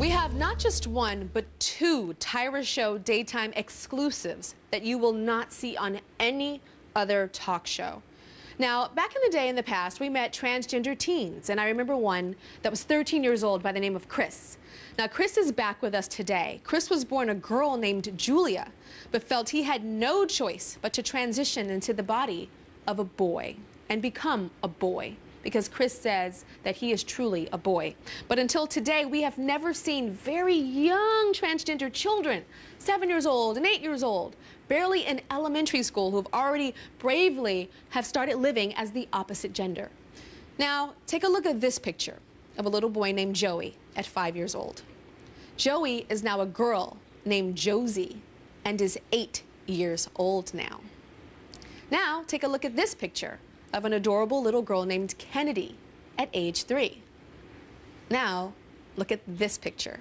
We have not just one, but two Tyra Show daytime exclusives that you will not see on any other talk show. Now, back in the day in the past, we met transgender teens, and I remember one that was 13 years old by the name of Chris. Now, Chris is back with us today. Chris was born a girl named Julia, but felt he had no choice but to transition into the body of a boy and become a boy, because Chris says that he is truly a boy. But until today, we have never seen very young transgender children, 7 years old and 8 years old, barely in elementary school, who have already bravely have started living as the opposite gender. Now, take a look at this picture of a little boy named Joey at 5 years old. Joey is now a girl named Josie and is 8 years old now. Now, take a look at this picture of an adorable little girl named Kennedy at age 3. Now, look at this picture.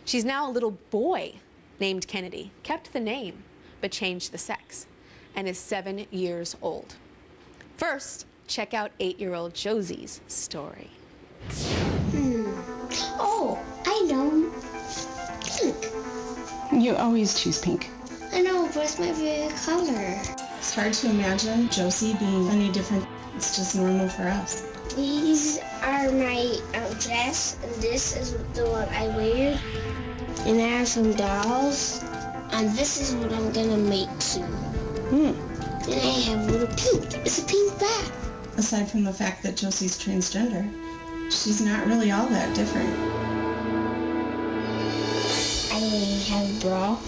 She's now a little boy named Kennedy, kept the name, but changed the sex, and is 7 years old. First, check out 8-year-old Josie's story. Oh, I know. Pink. You always choose pink. I know, but it's my favorite color. It's hard to imagine Josie being any different. It's just normal for us. These are my dress, and this is the one I wear. And I have some dolls, and this is what I'm gonna make soon. And I have a little pink. It's a pink bag. Aside from the fact that Josie's transgender, she's not really all that different. I have a bra.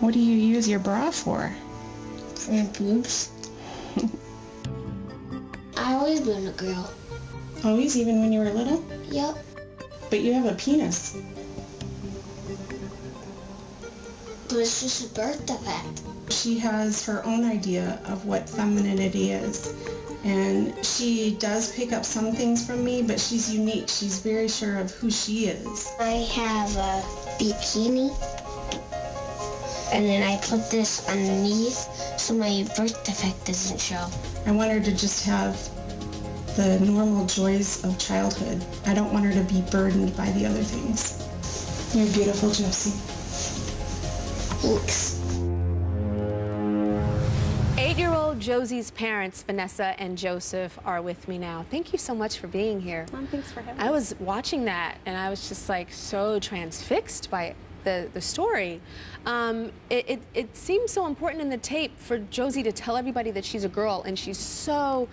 What do you use your bra for? For my boobs. I always been a girl. Always, even when you were little? Yep. But you have a penis. But it's just a birth defect. She has her own idea of what femininity is. And she does pick up some things from me, but she's unique. She's very sure of who she is. I have a bikini. And then I put this underneath so my birth defect doesn't show. I want her to just have the normal joys of childhood. I don't want her to be burdened by the other things. You're beautiful, Josie. Thanks. 8-year-old Josie's parents, Vanessa and Joseph, are with me now. Thank you so much for being here. Thanks for having me. I was watching that, and I was just like so transfixed by the story. It seems so important in the tape for Josie to tell everybody that she's a girl, and she's so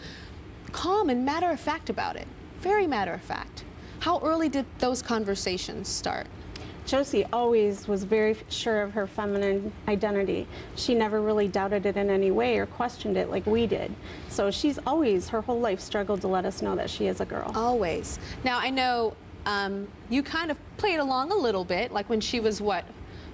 calm and matter-of-fact about it. Very matter-of-fact. How early did those conversations start? Josie always was very sure of her feminine identity. She never really doubted it in any way or questioned it like we did. So she's always, her whole life, struggled to let us know that she is a girl. Always. Now, I know you kind of played along a little bit, like when she was, what,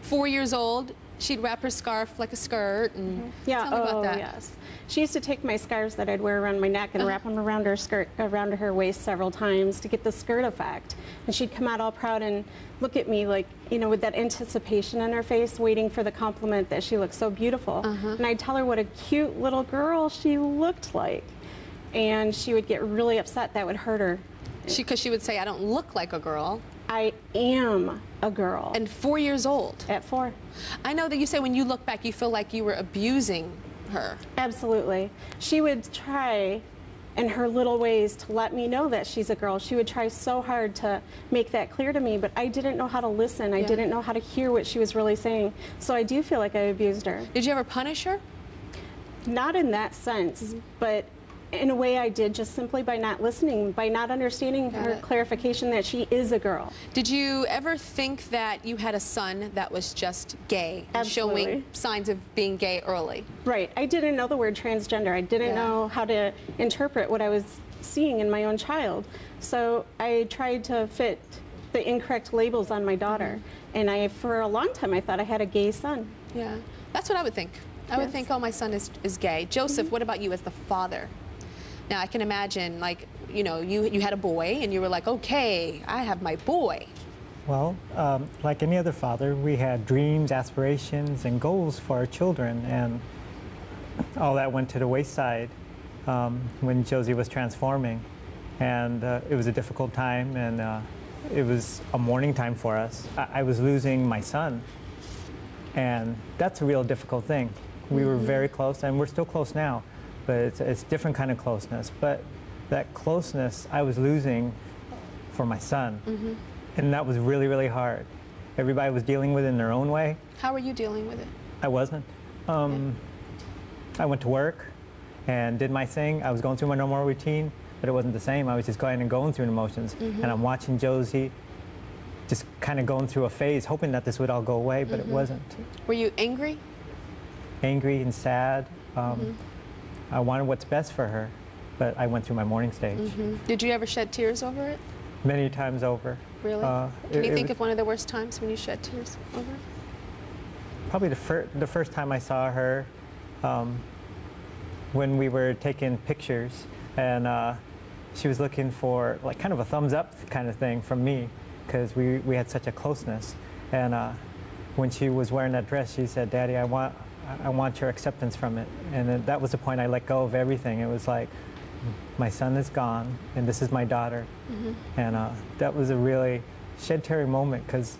4 years old? She'd wrap her scarf like a skirt, and yeah, tell me about that. Yes. She used to take my scarves that I'd wear around my neck and wrap them around her skirt, around her waist several times to get the skirt effect. And she'd come out all proud and look at me like, you know, with that anticipation in her face, waiting for the compliment that she looked so beautiful. And I'd tell her what a cute little girl she looked like. And she would get really upset. That would hurt her. Because she would say, I don't look like a girl. I am a girl. And 4 years old. At 4. I know that you say when you look back, you feel like you were abusing her. Absolutely. She would try in her little ways to let me know that she's a girl. She would try so hard to make that clear to me, but I didn't know how to listen. I didn't know how to hear what she was really saying. So I do feel like I abused her. Did you ever punish her? Not in that sense, but in a way I did, just simply by not listening, by not understanding her clarification that she is a girl. Did you ever think that you had a son that was just gay, and showing signs of being gay early? Right. I didn't know the word transgender. I didn't know how to interpret what I was seeing in my own child. So I tried to fit the incorrect labels on my daughter. And for a long time, I thought I had a gay son. Yeah. That's what I would think. I would think, oh, my son is gay. Joseph, what about you as the father? Now, I can imagine, like, you know, you had a boy, and you were like, okay, I have my boy. Well, like any other father, we had dreams, aspirations, and goals for our children, and all that went to the wayside when Josie was transforming. And it was a difficult time, and it was a mourning time for us. I was losing my son, and that's a real difficult thing. We were very close, and we're still close now, but it's different kind of closeness. But that closeness I was losing for my son, and that was really, really hard. Everybody was dealing with it in their own way. How were you dealing with it? I wasn't. I went to work and did my thing. I was going through my normal routine, but it wasn't the same. I was just going through emotions, and I'm watching Josie just kind of going through a phase, hoping that this would all go away, but it wasn't. Were you angry? Angry and sad. I wanted what's best for her, but I went through my mourning stage. Did you ever shed tears over it? Many times over. Really? Can you think of one of the worst times when you shed tears over it? Probably the first time I saw her, when we were taking pictures, and she was looking for like kind of a thumbs up kind of thing from me, because we had such a closeness. And when she was wearing that dress, she said, "Daddy, I want your acceptance from it." And then that was the point I let go of everything. It was like, my son is gone, and this is my daughter. And that was a really shed-tearing moment, because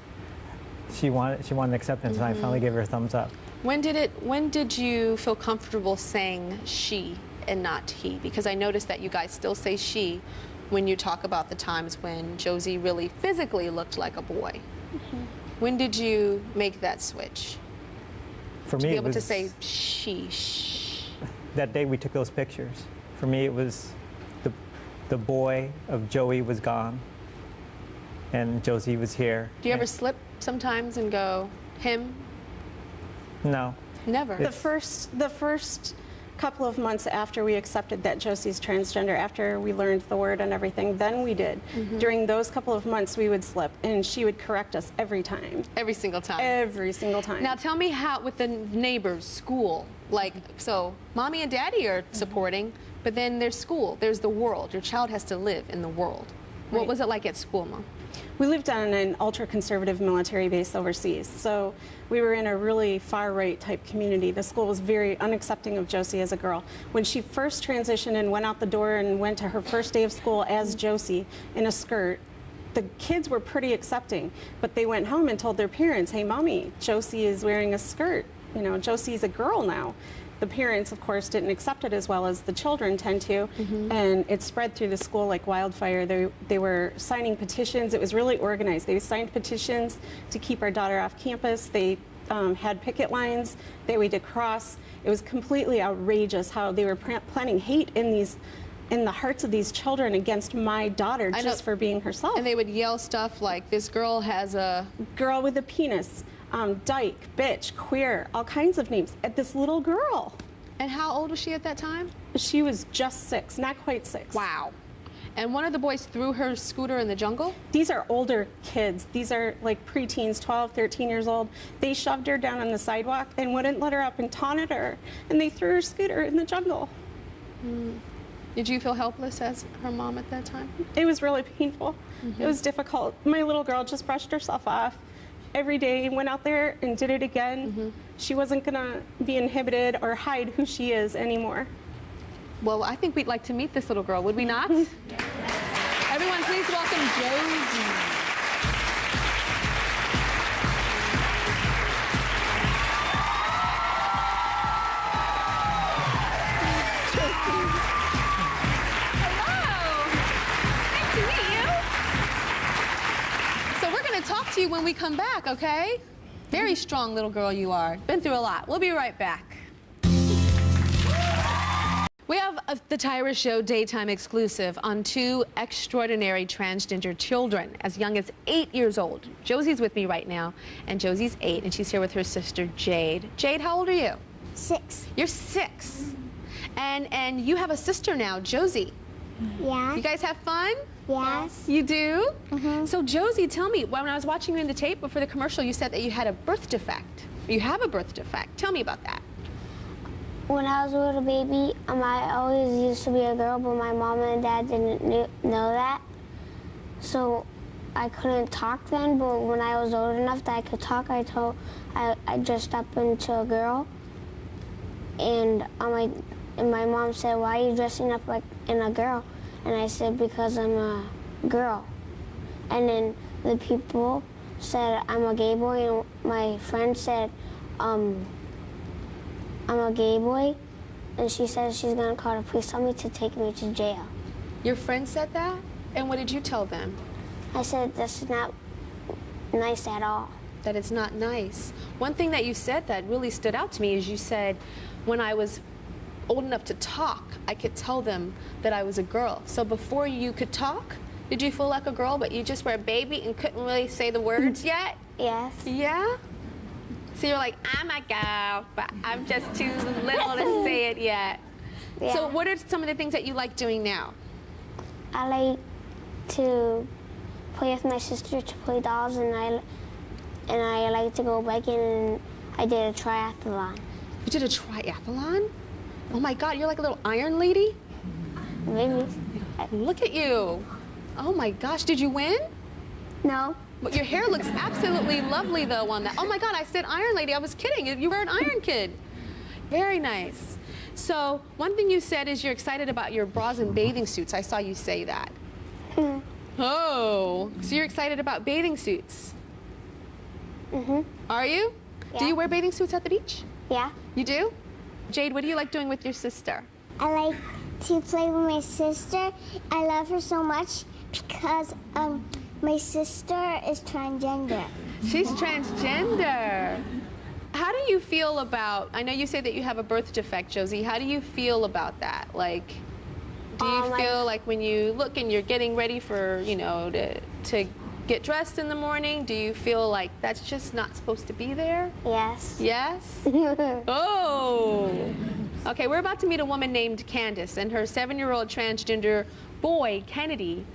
she wanted acceptance, and I finally gave her a thumbs up. When did you feel comfortable saying she and not he? Because I noticed that you guys still say she when you talk about the times when Josie really physically looked like a boy. When did you make that switch? For To me, be it able was to say she. that day we took those pictures. For me, it was the boy of Joey was gone, and Josie was here. Do you ever slip sometimes and go, him? No. Never. The first couple of months after we accepted that Josie's transgender, after we learned the word and everything, then we did. During those couple of months, we would slip, and she would correct us every time. Every single time. Every single time. Now tell me how, with the neighbors, school, like, so mommy and daddy are supporting, but then there's school, there's the world. Your child has to live in the world. What Right. was it like at school, Mom? We lived on an ultra-conservative military base overseas, so we were in a really far-right type community. The school was very unaccepting of Josie as a girl. When she first transitioned and went out the door and went to her first day of school as Josie in a skirt, the kids were pretty accepting, but they went home and told their parents, "Hey, Mommy, Josie is wearing a skirt. You know, Josie's a girl now." The parents, of course, didn't accept it as well as the children tend to, and it spread through the school like wildfire. They were signing petitions. It was really organized. They signed petitions to keep our daughter off campus. They had picket lines that we did cross. It was completely outrageous how they were planting hate in the hearts of these children against my daughter just for being herself. And they would yell stuff like, this girl has a... Girl with a penis. Dyke, bitch, queer, all kinds of names at this little girl. And how old was she at that time? She was just 6, not quite 6. Wow. And one of the boys threw her scooter in the jungle? These are older kids. These are like preteens, 12, 13 years old. They shoved her down on the sidewalk and wouldn't let her up and taunted her. And they threw her scooter in the jungle. Did you feel helpless as her mom at that time? It was really painful. It was difficult. My little girl just brushed herself off every day and went out there and did it again. She wasn't gonna be inhibited or hide who she is anymore. Well, I think we'd like to meet this little girl, would we not? Everyone, please welcome Josie. Talk to you when we come back, okay? Very strong little girl you are. Been through a lot. We'll be right back. We have the Tyra Show daytime exclusive on 2 extraordinary transgender children as young as 8 years old. Josie's with me right now, and Josie's 8, and she's here with her sister Jade. Jade, how old are you? 6. You're 6. And you have a sister now, Josie. Yeah. You guys have fun? Yes. You do? So Josie, tell me, when I was watching you in the tape before the commercial, you said that you had a birth defect. You have a birth defect. Tell me about that. When I was a little baby, I always used to be a girl, but my mom and dad didn't know that. So I couldn't talk then, but when I was old enough that I could talk, I dressed up into a girl. And my mom said, "Why are you dressing up like in a girl?" And I said, because I'm a girl. And then the people said I'm a gay boy, and my friend said I'm a gay boy, and she said she's gonna call the police on me to take me to jail. Your friend said that? And what did you tell them? I said that's not nice at all. That it's not nice. One thing that you said that really stood out to me is you said, when I was old enough to talk, I could tell them that I was a girl. So before you could talk, did you feel like a girl, but you just were a baby and couldn't really say the words yet? Yes. Yeah? So you're like, I'm a girl, but I'm just too little to say it yet. Yeah. So what are some of the things that you like doing now? I like to play with my sister to play dolls, and I like to go biking, and I did a triathlon. You did a triathlon? Oh my God, you're like a little iron lady? Maybe. Look at you. Oh my gosh, did you win? No. But your hair looks absolutely lovely though on that. Oh my God, I said iron lady, I was kidding. You were an iron kid. Very nice. So one thing you said is you're excited about your bras and bathing suits. I saw you say that. Oh, so you're excited about bathing suits? Mm-hmm. Are you? Yeah. Do you wear bathing suits at the beach? Yeah. You do? Jade, what do you like doing with your sister? I like to play with my sister. I love her so much because my sister is transgender. She's transgender. How do you feel about, I know you say that you have a birth defect, Josie. How do you feel about that? Like, do you feel like when you look and you're getting ready for, you know, to get dressed in the morning, do you feel like that's just not supposed to be there? Yes. Yes? Oh. Okay, we're about to meet a woman named Candace and her 7-year-old transgender boy, Kennedy,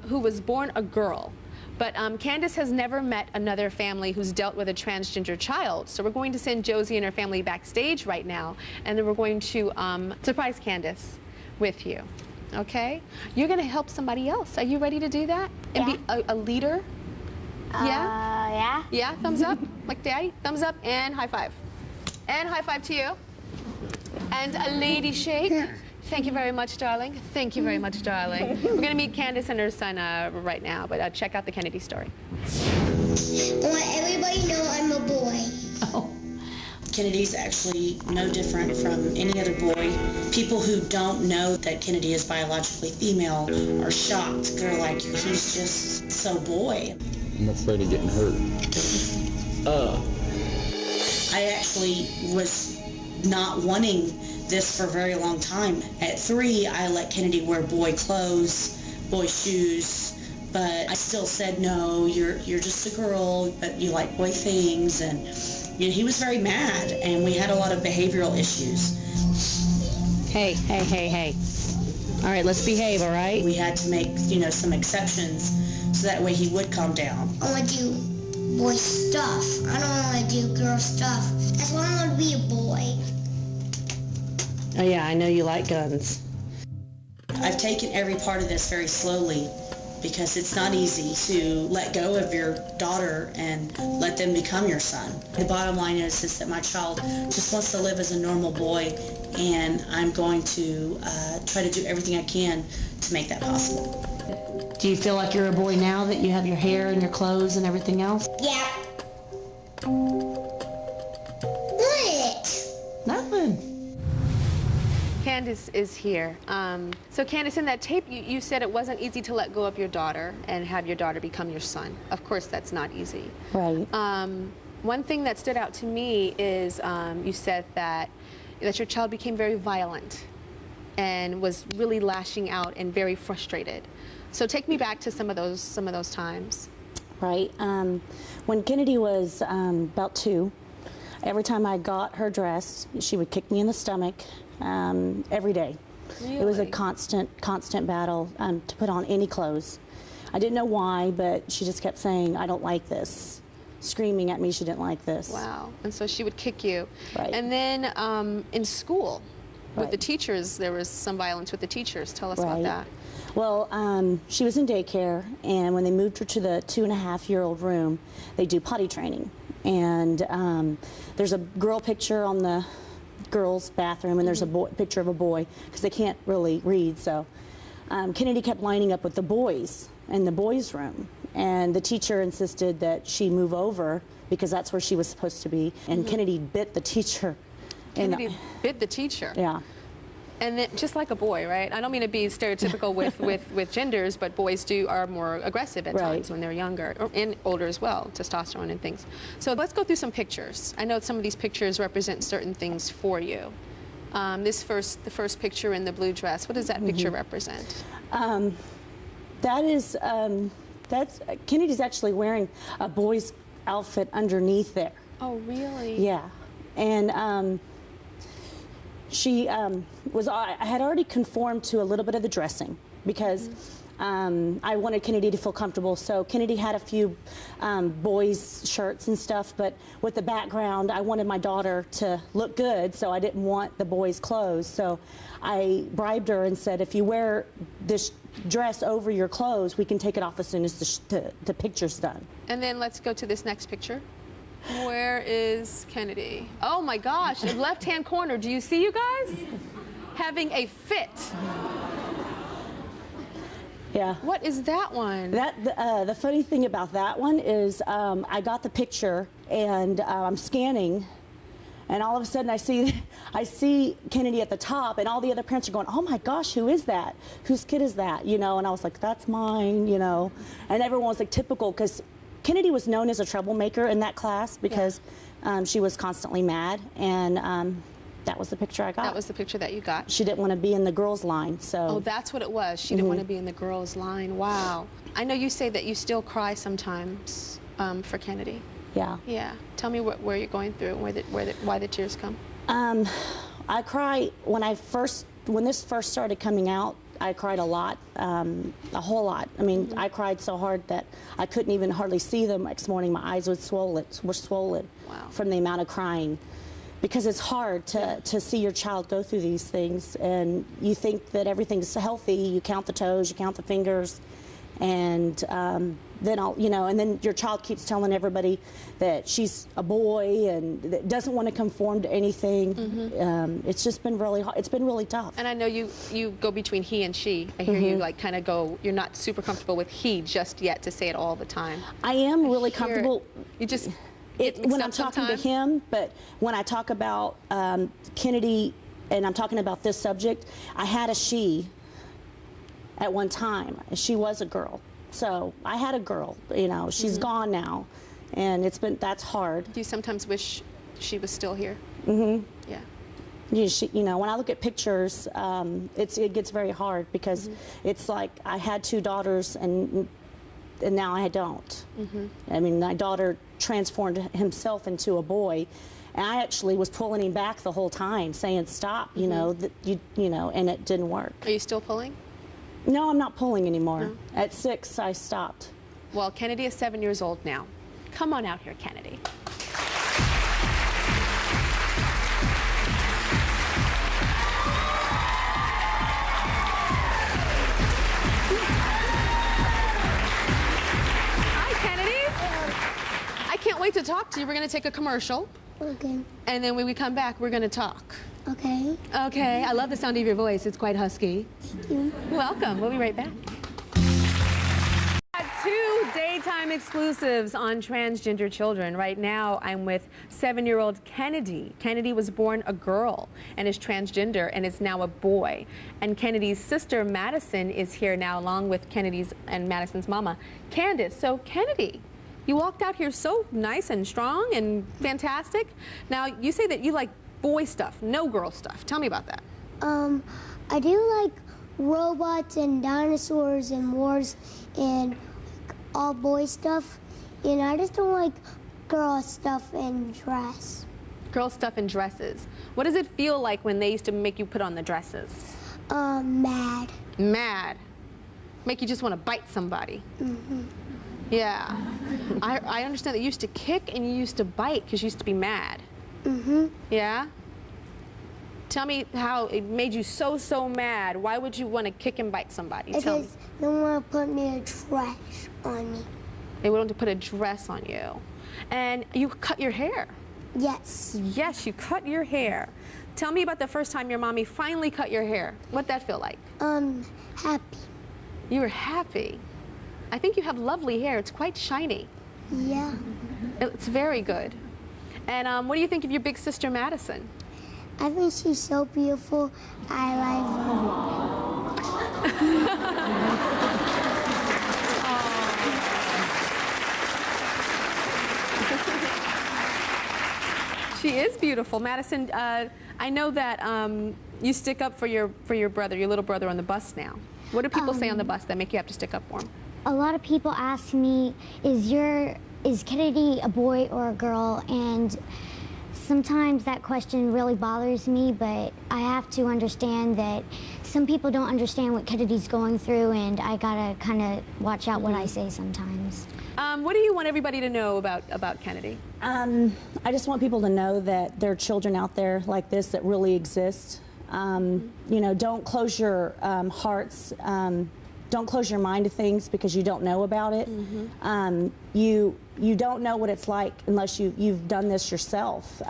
who was born a girl. But Candace has never met another family who's dealt with a transgender child. So we're going to send Josie and her family backstage right now, and then we're going to surprise Candace with you. Okay? You're going to help somebody else. Are you ready to do that? And be a leader? Yeah? Yeah. Yeah? Thumbs up? Like daddy? Thumbs up and high five. And high five to you. And a lady shake. Thank you very much, darling. Thank you very much, darling. We're going to meet Candace and her son right now, but check out the Kennedy story. I want everybody to know I'm a boy. Oh. Kennedy's actually no different from any other boy. People who don't know that Kennedy is biologically female are shocked. They're like, he's just so boy. I'm afraid of getting hurt. I actually was not wanting this for a very long time. At 3, I let Kennedy wear boy clothes, boy shoes, but I still said, no, you're just a girl, but you like boy things. And you know, he was very mad, and we had a lot of behavioral issues. Hey. All right, let's behave, all right? We had to make, you know, some exceptions so that way he would calm down. I want to do boy stuff. I don't want to do girl stuff. That's why I want to be a boy. Oh yeah, I know you like guns. I've taken every part of this very slowly because it's not easy to let go of your daughter and let them become your son. The bottom line is that my child just wants to live as a normal boy, and I'm going to try to do everything I can to make that possible. Do you feel like you're a boy now that you have your hair and your clothes and everything else? Yeah. What? Nothing. Candace is here. So Candace, in that tape, you said it wasn't easy to let go of your daughter and have your daughter become your son. Of course, that's not easy. Right. One thing that stood out to me is you said that your child became very violent and was really lashing out and very frustrated. So take me back to some of those times. Right. When Kennedy was about 2, every time I got her dressed, she would kick me in the stomach every day. Really? It was a constant battle to put on any clothes. I didn't know why, but she just kept saying, I don't like this. Screaming at me she didn't like this. Wow. And so she would kick you. Right. And then in school, with Right. the teachers, there was some violence with the teachers. Tell us about that. Well, she was in daycare, and when they moved her to the 2.5-year-old room, they do potty training. And there's a girl picture on the girls' bathroom, and there's a boy, picture of a boy, because they can't really read. So Kennedy kept lining up with the boys in the boys' room, and the teacher insisted that she move over because that's where she was supposed to be, and Kennedy bit the teacher. Kennedy bit the teacher? Yeah. And then, just like a boy, right? I don't mean to be stereotypical with genders, but boys are more aggressive at times when they're younger, and older as well, testosterone and things. So let's go through some pictures. I know some of these pictures represent certain things for you. The first picture in the blue dress, what does that picture represent? That is, Kennedy's actually wearing a boy's outfit underneath there. Oh, really? Yeah. And she I had already conformed to a little bit of the dressing because I wanted Kennedy to feel comfortable. So Kennedy had a few boys' shirts and stuff, but with the background, I wanted my daughter to look good, so I didn't want the boys' clothes. So I bribed her and said, if you wear this dress over your clothes, we can take it off as soon as the picture's done. And then let's go to this next picture. Where is Kennedy? Oh my gosh, in left-hand corner. Do you see, you guys? Having a fit. Yeah. What is that one? The funny thing about that one is I got the picture and I'm scanning, and all of a sudden I see Kennedy at the top, and all the other parents are going, oh my gosh, who is that? Whose kid is that? You know, and I was like, that's mine, you know. And everyone was like, typical, because Kennedy was known as a troublemaker in that class because she was constantly mad, and that was the picture I got. That was the picture that you got. She didn't want to be in the girls' line, so. Oh, that's what it was. She didn't want to be in the girls' line. Wow. I know you say that you still cry sometimes for Kennedy. Yeah. Yeah. Tell me where you're going through, why the tears come. I cry when this first started coming out. I cried a lot, a whole lot. I mean, I cried so hard that I couldn't even hardly see the next morning. My eyes were swollen from the amount of crying. Because it's hard to see your child go through these things, and you think that everything's healthy. You count the toes, you count the fingers, and then your child keeps telling everybody that she's a boy and that doesn't want to conform to anything. It's just been really hard. It's been really tough. And I know you go between he and she. I hear you like kind of go. You're not super comfortable with he just yet to say it all the time. I am really comfortable. You just. When I'm talking to him, but when I talk about Kennedy and I'm talking about this subject, I had a she at one time. She was a girl. So I had a girl, you know, she's gone now, and that's hard. Do you sometimes wish she was still here? Yeah. You know, when I look at pictures, it gets very hard because it's like I had two daughters and now I don't. I mean, my daughter transformed himself into a boy, and I actually was pulling him back the whole time, saying stop, you know, and it didn't work. Are you still pulling? No, I'm not pulling anymore. No. At 6, I stopped. Well, Kennedy is 7 years old now. Come on out here, Kennedy. Can't wait to talk to you. We're going to take a commercial. Okay. And then when we come back, we're going to talk. Okay. Okay. I love the sound of your voice. It's quite husky. Thank you. Welcome. We'll be right back. Two daytime exclusives on transgender children. Right now, I'm with 7-year-old Kennedy. Kennedy was born a girl and is transgender and is now a boy. And Kennedy's sister, Madison, is here now, along with Kennedy's and Madison's mama, Candace. So, Kennedy, you walked out here so nice and strong and fantastic. Now, you say that you like boy stuff, no girl stuff. Tell me about that. I do like robots and dinosaurs and wars and all boy stuff. And I just don't like girl stuff and dress. Girl stuff and dresses. What does it feel like when they used to make you put on the dresses? Mad. Mad. Make you just want to bite somebody. Yeah. I understand that you used to kick and you used to bite because you used to be mad. Yeah? Tell me how it made you so mad. Why would you want to kick and bite somebody? Tell me. Because they want to put me a dress on me. They wanted to put a dress on you. And you cut your hair. Yes. Yes, you cut your hair. Tell me about the first time your mommy finally cut your hair. What'd that feel like? Happy. You were happy. I think you have lovely hair. It's quite shiny. Yeah. It's very good. And what do you think of your big sister, Madison? I think she's so beautiful. I love her. She is beautiful. Madison, I know that you stick up for your brother, your little brother on the bus now. What do people say on the bus that make you have to stick up for him? A lot of people ask me, is Kennedy a boy or a girl? And sometimes that question really bothers me, but I have to understand that some people don't understand what Kennedy's going through, and I gotta kind of watch out what I say sometimes. What do you want everybody to know about Kennedy? I just want people to know that there are children out there like this that really exist. You know, don't close your hearts. Don't close your mind to things because you don't know about it. You don't know what it's like unless you've done this yourself.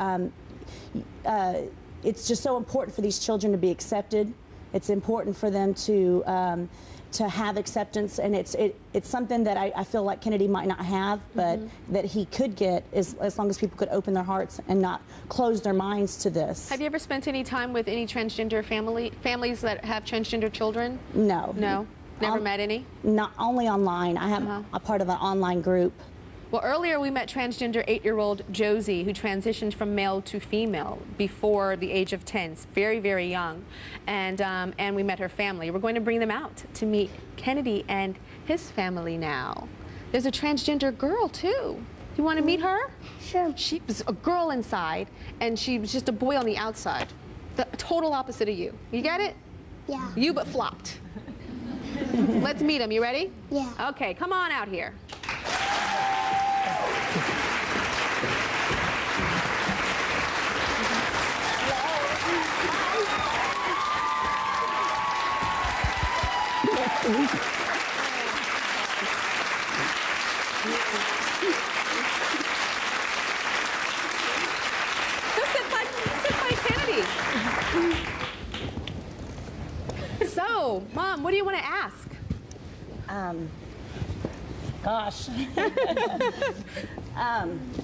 It's just so important for these children to be accepted. It's important for them to have acceptance, and it's something that I feel like Kennedy might not have, but that he could get as long as people could open their hearts and not close their minds to this. Have you ever spent any time with any transgender families that have transgender children? No. No? Never met any? Not only online. I have a part of an online group. Well, earlier we met transgender 8-year-old Josie, who transitioned from male to female before the age of 10, very, very young. And we met her family. We're going to bring them out to meet Kennedy and his family now. There's a transgender girl, too. You want to meet her? Sure. She was a girl inside, and she was just a boy on the outside. The total opposite of you. You get it? Yeah. You but flopped. Let's meet him. You ready? Yeah. Okay, come on out here. Sit by Kennedy. So, Mom, what do you want to ask? Gosh.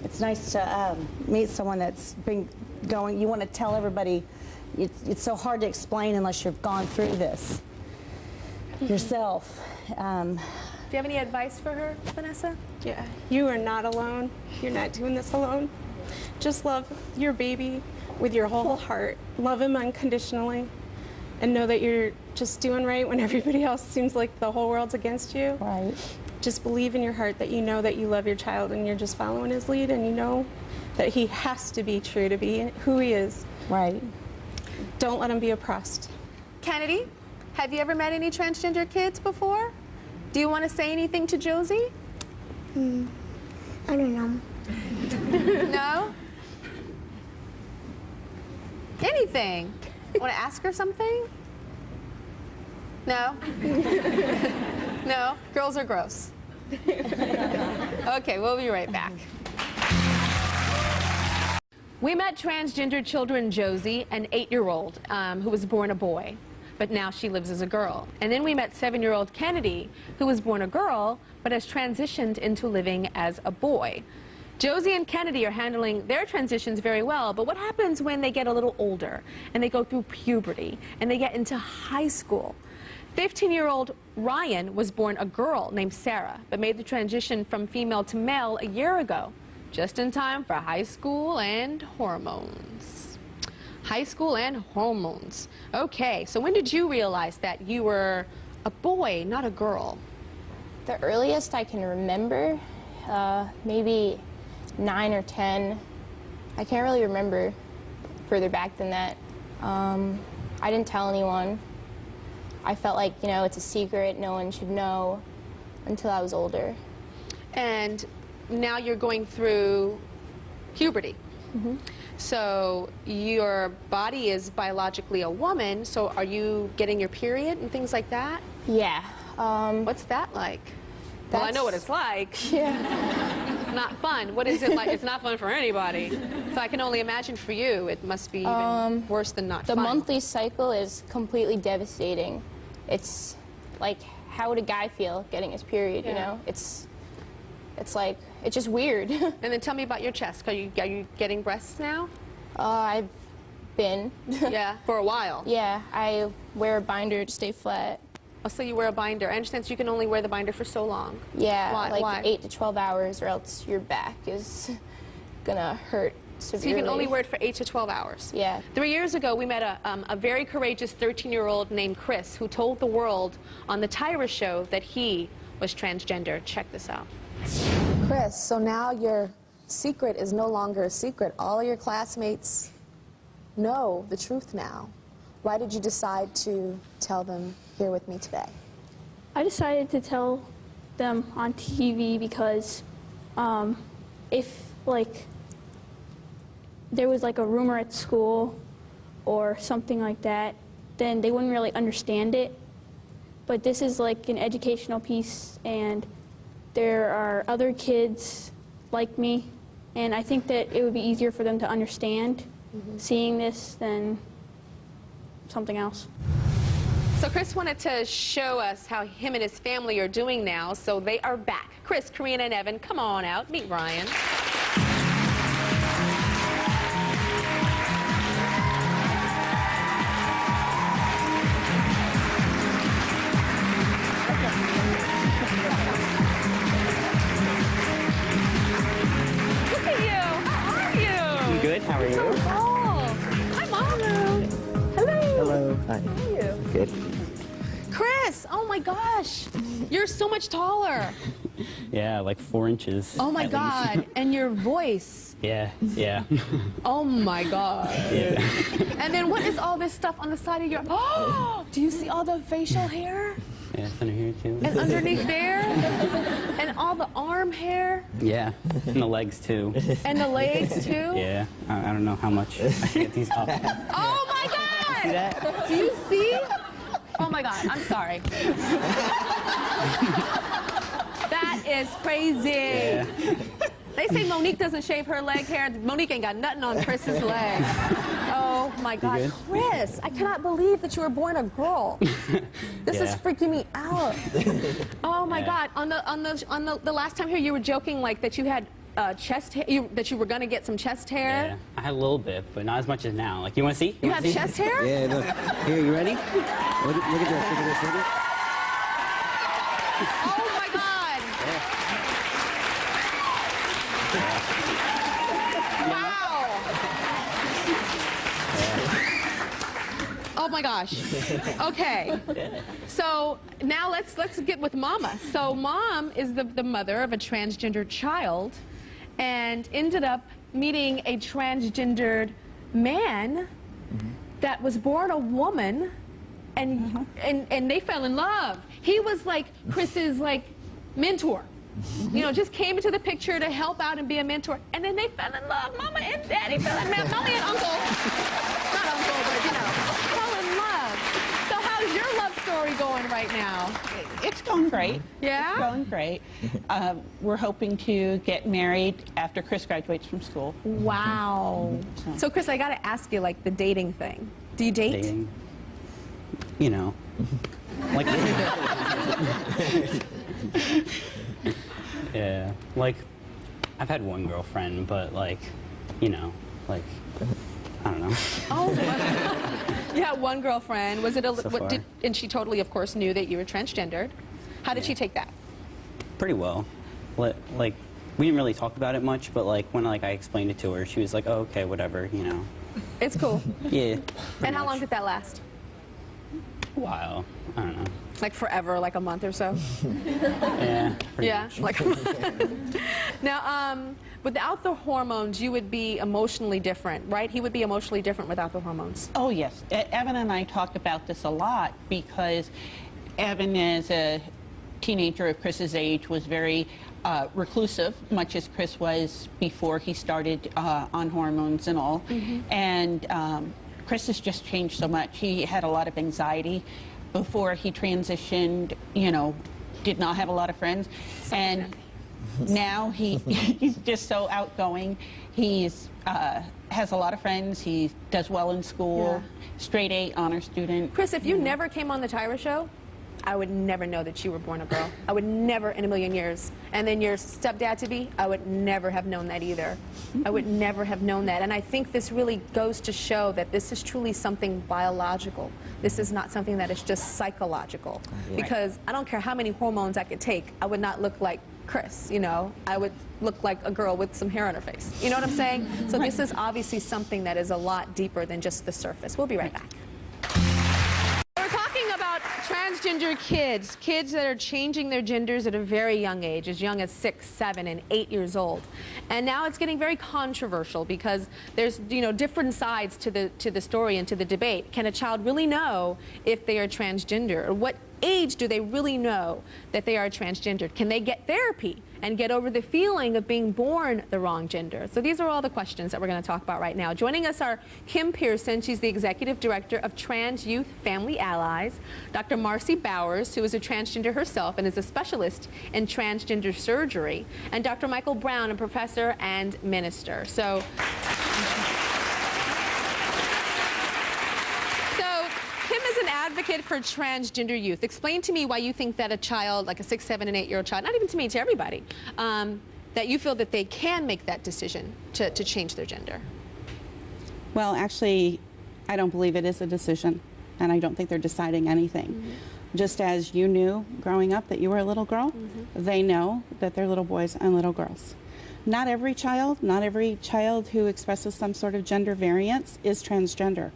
It's nice to meet someone that's been going. You want to tell everybody, it's so hard to explain unless you've gone through this yourself. Do you have any advice for her, Vanessa? Yeah, you are not alone. You're not doing this alone. Just love your baby with your whole heart. Love him unconditionally. And know that you're just doing right when everybody else seems like the whole world's against you. Right. Just believe in your heart that you know that you love your child and you're just following his lead, and you know that he has to be true to be who he is. Right. Don't let him be oppressed. Kennedy, have you ever met any transgender kids before? Do you want to say anything to Josie? I don't know. No? Anything? Want to ask her something? No? No? Girls are gross. Okay, we'll be right back. We met transgender children Josie, an 8-year-old who was born a boy, but now she lives as a girl. And then we met 7-year-old Kennedy, who was born a girl, but has transitioned into living as a boy. Josie and Kennedy are handling their transitions very well, but what happens when they get a little older and they go through puberty and they get into high school? 15-year-old Ryan was born a girl named Sarah, but made the transition from female to male a year ago, just in time for high school and hormones. High school and hormones. Okay, so when did you realize that you were a boy, not a girl? The earliest I can remember, maybe 9 or 10. I can't really remember further back than that. I didn't tell anyone. I felt like, you know, it's a secret, no one should know until I was older. And now you're going through puberty. So your body is biologically a woman, so are you getting your period and things like that? Yeah. What's that like? Well, I know what it's like. Yeah. Not fun. What is it like? It's not fun for anybody. So I can only imagine for you, it must be even worse than not The fun. monthly cycle is completely devastating. It's like how would a guy feel getting his period, you know? It's like, it's just weird. And then tell me about your chest. Are you getting breasts now? I've been. Yeah, for a while. Yeah, I wear a binder to stay flat. Oh, so you wear a binder. I understand, so you can only wear the binder for so long. Yeah, Why? like 8 to 12 hours, or else your back is gonna hurt severely. So you can only wear it for 8 to 12 hours. Yeah. 3 years ago, we met a very courageous 13-year-old named Chris who told the world on the Tyra show that he was transgender. Check this out. Chris, so now your secret is no longer a secret. All of your classmates know the truth now. Why did you decide to tell them here with me today? I decided to tell them on TV because if, like, there was like a rumor at school or something like that, then they wouldn't really understand it. But this is like an educational piece, and there are other kids like me, and I think that it would be easier for them to understand seeing this than something else. So Chris wanted to show us how him and his family are doing now, so they are back. Chris, Karina, and Evan, come on out. Meet Ryan. Look at you. How are you? I'm good. How are you? So tall. Hi, Mom. Hello. Hello. Hi. How are you? Good. Chris, oh my gosh. You're so much taller. Yeah, like 4 inches. Oh my at God. least. And your voice. Yeah, yeah. Oh my God. Yeah. And then what is all this stuff on the side of your... Oh, do you see all the facial hair? Yeah, it's under here too. And underneath there? And all the arm hair? Yeah, and the legs too. And the legs too? Yeah, I don't know how much I can get these up. Oh my God! See that? Do you see? Oh my God, I'm sorry. That is crazy. Yeah. They say Monique doesn't shave her leg hair. Monique ain't got nothing on Chris's leg. Oh my God, Chris! I cannot believe that you were born a girl. This is freaking me out. Oh my God! On the last time here, you were joking like that you had chest hair, that you were gonna get some chest hair. Yeah, I had a little bit, but not as much as now. Like, you want to see? You have chest hair? Yeah, look. Here, you ready? Look at this, look at this, look at this. Oh my God! Wow! Oh my gosh. Okay. So now let's get with Mama. So Mom is the mother of a transgendered child and ended up meeting a transgendered man that was born a woman, and they fell in love. He was like Chris's like mentor. You know, just came into the picture to help out and be a mentor, and then they fell in love. Mama and Daddy fell in love. Mommy and Uncle, not Uncle, but you know, fell in love. So how's your love story going right now? It's going great. Yeah? It's going great. We're hoping to get married after Chris graduates from school. Wow. So Chris, I got to ask you, like, the dating thing. Do you date? Dating. You know, like. Yeah, like, I've had one girlfriend, but like, you know, like, I don't know. Oh, you had one girlfriend. Was it a? So what far. and she totally, of course, knew that you were transgendered. How did she take that? Pretty well. Like, we didn't really talk about it much, but like when I explained it to her, she was like, "Oh, okay, whatever," you know. It's cool. Yeah. And how long did that last? A while. I don't know. Like forever, like a month or so? Yeah. Yeah, like Now, without the hormones, you would be emotionally different, right? He would be emotionally different without the hormones. Oh, yes. Evan and I talk about this a lot because Evan, as a teenager of Chris's age, was very reclusive, much as Chris was before he started on hormones and all. And Chris has just changed so much. He had a lot of anxiety before he transitioned, you know, did not have a lot of friends. And now he's just so outgoing. He's has a lot of friends. He does well in school, straight A honor student. Chris, if you never came on the Tyra show, I would never know that you were born a girl. I would never in a million years. And then your stepdad-to-be, I would never have known that either. I would never have known that. And I think this really goes to show that this is truly something biological. This is not something that is just psychological. Because I don't care how many hormones I could take, I would not look like Chris, you know. I would look like a girl with some hair on her face. You know what I'm saying? So this is obviously something that is a lot deeper than just the surface. We'll be right back. We're talking about transgender kids, kids that are changing their genders at a very young age, as young as 6, 7, and 8 years old. And now it's getting very controversial because there's, you know, different sides to the story and to the debate. Can a child really know if they are transgender? Or what age do they really know that they are transgendered? Can they get therapy and get over the feeling of being born the wrong gender? So these are all the questions that we're going to talk about right now. Joining us are Kim Pearson. She's the Executive Director of Trans Youth Family Allies. Dr. Marcy Bowers, who is a transgender herself and is a specialist in transgender surgery. And Dr. Michael Brown, a professor and minister. So advocate for transgender youth. Explain to me why you think that a child, like a 6, 7, and 8-year-old child, not even to me, to everybody, that you feel that they can make that decision to change their gender. Well, actually, I don't believe it is a decision, and I don't think they're deciding anything. Just as you knew growing up that you were a little girl, they know that they're little boys and little girls. Not every child who expresses some sort of gender variance is transgender.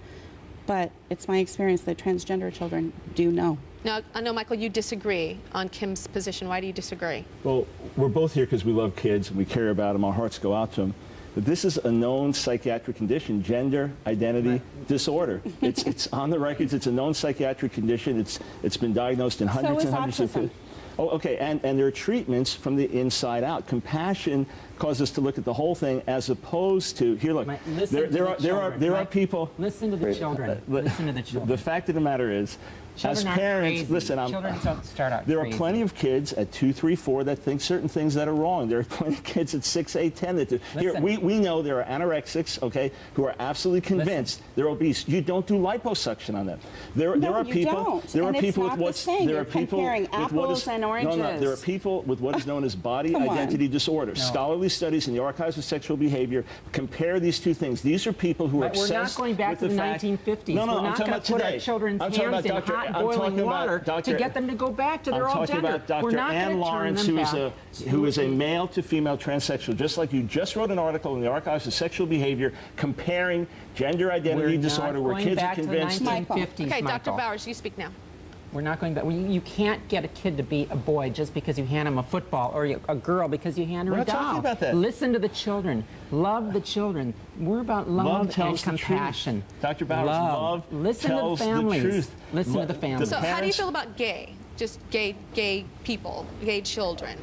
But it's my experience that transgender children do know. Now, I know, Michael, you disagree on Kim's position. Why do you disagree? Well, we're both here because we love kids and we care about them. Our hearts go out to them. But this is a known psychiatric condition, gender identity disorder. It's on the records. It's a known psychiatric condition. It's been diagnosed in hundreds and hundreds of people. Oh, okay, and there are treatments from the inside out. Compassion causes us to look at the whole thing as opposed to, here, look, there are people. Listen to the children. Listen to the children. The fact of the matter is, as parents, listen, children don't start out there crazy. are plenty of kids at 2, 3, 4 that think certain things that are wrong. There are plenty of kids at 6, 8, 10 that do. Here, we know there are anorexics, okay, who are absolutely convinced they're obese. You don't do liposuction on them. There are people. There are people with what's there are people with what is there are people with what is known as body identity disorder. Scholarly studies in the Archives of Sexual Behavior compare these two things. These are people who are obsessed. We're not going back to the 1950s. No, we're not going to put our children's hands in hot boiling water to get them to go back to their old gender. I'm talking about Dr. Ann Lawrence, who is a male to female transsexual, just like you just wrote an article in the Archives of Sexual Behavior comparing gender identity disorder where kids are convinced. Okay, Dr. Bowers, you speak now. We're not going back. You can't get a kid to be a boy just because you hand him a football, or a girl because you hand her a doll. We're not talking about that. Listen to the children. Love the children. We're about love and compassion. Dr. Bowers, love Listen tells to the families. the truth. Listen to the families. So how do you feel about gay? Just gay people, gay children?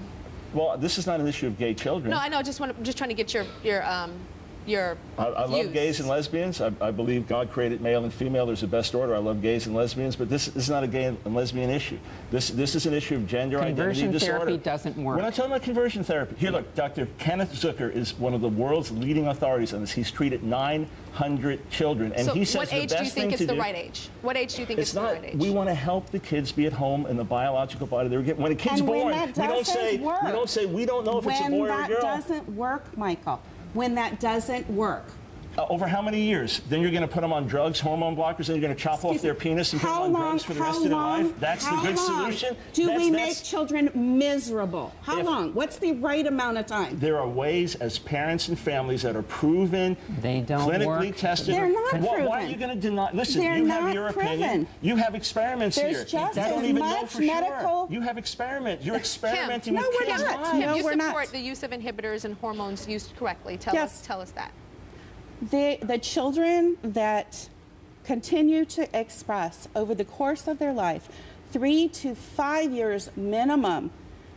Well, this is not an issue of gay children. No, I know. Just trying to get your I love gays and lesbians. I believe God created male and female. There's a best order. I love gays and lesbians, but this is not a gay and lesbian issue. This is an issue of gender identity disorder. Conversion therapy doesn't work. We're not talking about conversion therapy. Here, look, Dr. Kenneth Zucker is one of the world's leading authorities on this. He's treated 900 children, and he says what age do you think is the right age? What age do you think is the right age? We want to help the kids be at home in the biological body they're getting. When a kid's born, we don't say we don't know if it's a boy or a girl. When that doesn't work, Michael. When that doesn't work. Over how many years? Then you're going to put them on drugs, hormone blockers, and you're going to chop off their penis and put them on drugs for the rest of their life? That's the good solution? Do we make children miserable? How long? What's the right amount of time? There are ways as parents and families that are proven, clinically tested. They're not proven. Why are you going to deny? Listen, you have your opinion. You have experiments here. There's just don't as even much know for medical. Sure. You have experiments. You're experimenting with kids' lives. Kim, you support the use of inhibitors and hormones used correctly. Tell us that. The children that continue to express over the course of their life 3 to 5 years minimum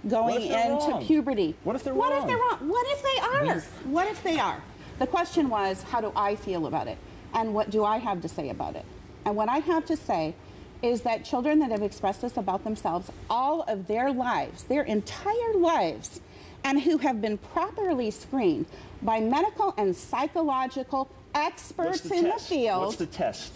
going into puberty. What if they're wrong? What if they're wrong? What if they are? What if they are? The question was, how do I feel about it? And what do I have to say about it? And what I have to say is that children that have expressed this about themselves all of their lives, their entire lives, and who have been properly screened by medical and psychological experts in the field. What's the test?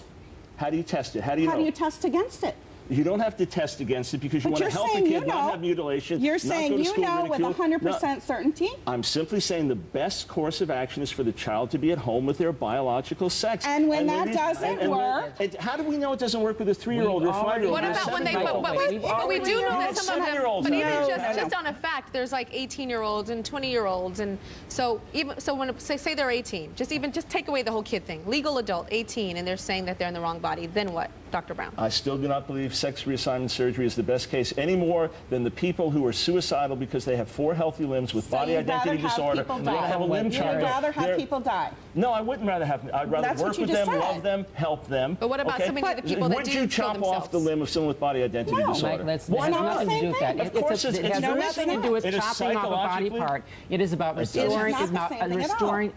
How do you test it? How do you know? How do you test against it? You don't have to test against it because you want to help a kid not have mutilation. You're not saying go to you school know with ridicule. 100% certainty? I'm simply saying the best course of action is for the child to be at home with their biological sex. And when that doesn't work, how do we know it doesn't work with a 3-year-old or 5-year-old? What about when they? But we do know that some of them. But even just on a fact, there's like 18-year-olds and 20-year-olds, and so when say they're 18, just take away the whole kid thing. Legal adult, 18, and they're saying that they're in the wrong body. Then what, Dr. Brown? I still do not believe sex reassignment surgery is the best case any more than the people who are suicidal because they have 4 healthy limbs with body identity disorder and want to have a limb You'd rather have people die. No, I wouldn't rather have. I'd rather work with them, love them, help them. But what about so many of the people that do kill themselves? Would you chop off the limb of someone with body identity disorder? Why not? It has nothing to do with that. It has nothing to do with chopping off a body part. It is about restoring,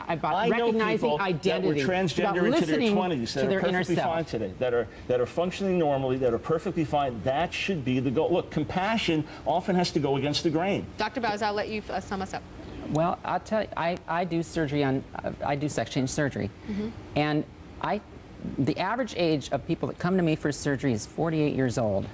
about recognizing identity. That were transgender into their 20s, that are perfectly fine today, that are functioning normally, that are perfectly fine. That should be the goal. Look, compassion often has to go against the grain. Dr. Bowes, I'll let you sum us up. Well, I'll tell you, I do surgery on, I do sex change surgery, and the average age of people that come to me for surgery is 48 years old.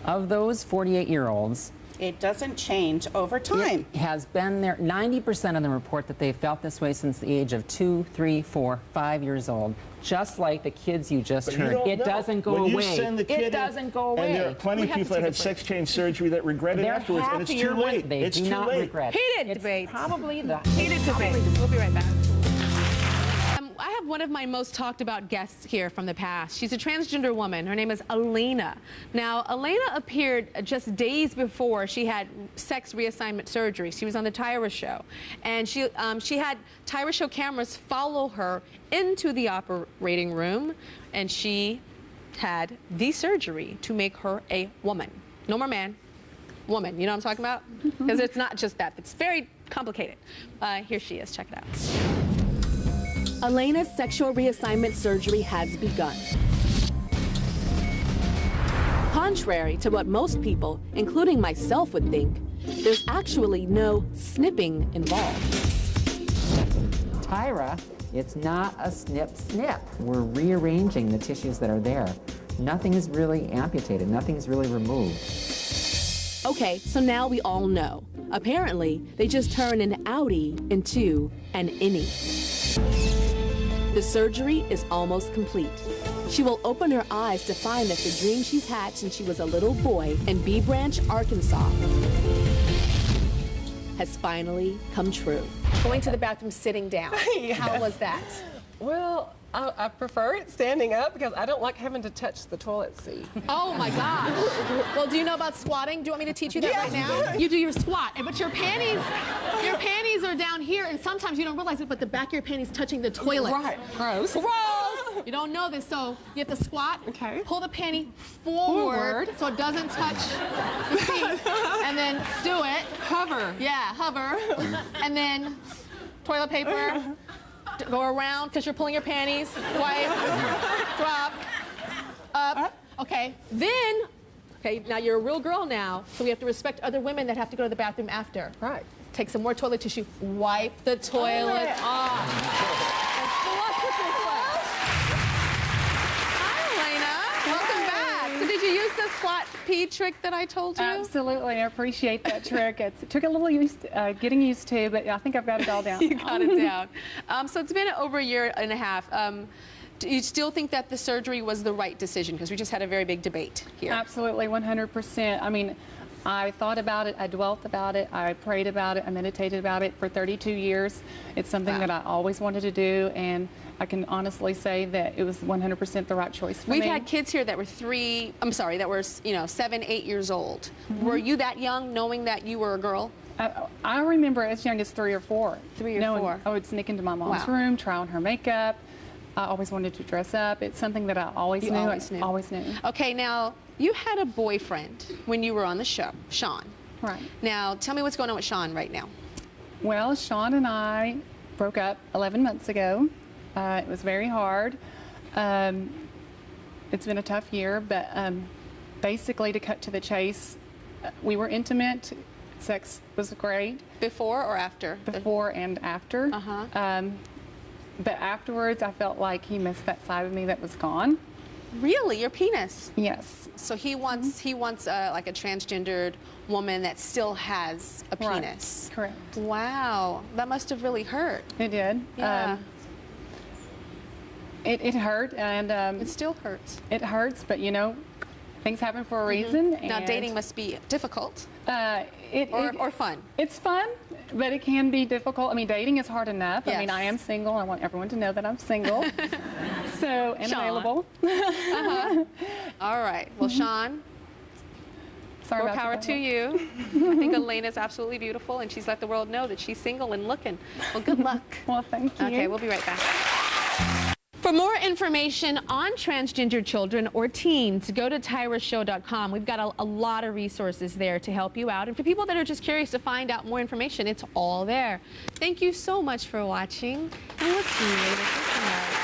Of those 48-year-olds, it doesn't change over time. It has been there. 90% of them report that they've felt this way since the age of 2, 3, 4, 5 years old. Just like the kids you just heard. It doesn't go away. When you send the kid it doesn't go away. And there are plenty of people that had sex change surgery that regret it afterwards, and it's too late. They do not regret it. Heated debate. Probably the heated debate. We'll be right back. I have one of my most talked about guests here from the past. She's a transgender woman. Her name is Elena. Now, Elena appeared just days before she had sex reassignment surgery. She was on the Tyra show. And she had Tyra show cameras follow her into the operating room. And she had the surgery to make her a woman. No more man, woman. You know what I'm talking about? Because it's not just that. It's very complicated. Here she is. Check it out. Elena's sexual reassignment surgery has begun. Contrary to what most people, including myself, would think, there's actually no snipping involved. Tyra, it's not a snip. We're rearranging the tissues that are there. Nothing is really amputated, nothing is really removed. Okay, so now we all know. Apparently, they just turn an outie into an innie. The surgery is almost complete. She will open her eyes to find that the dream she's had since she was a little boy in Bee Branch, Arkansas, has finally come true. Going to the bathroom sitting down. Yes. How was that? Well, I prefer it standing up because I don't like having to touch the toilet seat. Oh my God. Well, do you know about squatting? Do you want me to teach you that right now? You do your squat, but your panties are down here, and sometimes you don't realize it, but the back of your panties touching the toilet. Right. Gross. Gross. You don't know this, so you have to squat. Okay. Pull the panty forward so it doesn't touch the seat, and then do it. Hover. Yeah, hover, and then toilet paper. Go around because you're pulling your panties. Wipe, drop, up. Okay, then, now you're a real girl now, so we have to respect other women that have to go to the bathroom after. Right. Take some more toilet tissue, wipe the toilet off. Hi, Elena. Welcome back. So did you use the squat pee trick that I told you? Absolutely. I appreciate that trick. It took a little getting used to, but I think I've got it all down. You got it down. So it's been over a year and a half. Do you still think that the surgery was the right decision? Because we just had a very big debate here. Absolutely, 100%. I mean, I thought about it, I dwelt about it, I prayed about it, I meditated about it for 32 years. It's something that I always wanted to do, and I can honestly say that it was 100% the right choice for me. We've had kids here that were 7, 8 years old. Were you that young knowing that you were a girl? I remember as young as 3 or 4. 3 or 4. I would sneak into my mom's room, try on her makeup. I always wanted to dress up. It's something that I always knew. Always knew. Okay, now, you had a boyfriend when you were on the show, Sean. Right. Now, tell me what's going on with Sean right now. Well, Sean and I broke up 11 months ago. It was very hard. It's been a tough year, but basically, to cut to the chase, we were intimate. Sex was great. Before or after? Before and after. But afterwards, I felt like he missed that side of me that was gone. Really? Your penis? Yes. So he wants like a transgendered woman that still has a penis. Right. Correct. Wow. That must have really hurt. It did. Yeah. It hurt, and it still hurts. It hurts, but you know, things happen for a reason. Now and dating must be difficult. Or fun. It's fun, but it can be difficult. I mean, dating is hard enough. Yes. I mean, I am single. I want everyone to know that I'm single. And Sean. available. All right. Well, Sean, Sorry more about power that. to you. I think Elena's absolutely beautiful, and she's let the world know that she's single and looking. Well, good luck. Well, thank you. Okay, we'll be right back. For more information on transgender children or teens, go to tyrashow.com. We've got a lot of resources there to help you out. And for people that are just curious to find out more information, it's all there. Thank you so much for watching, and we'll see you later for tomorrow.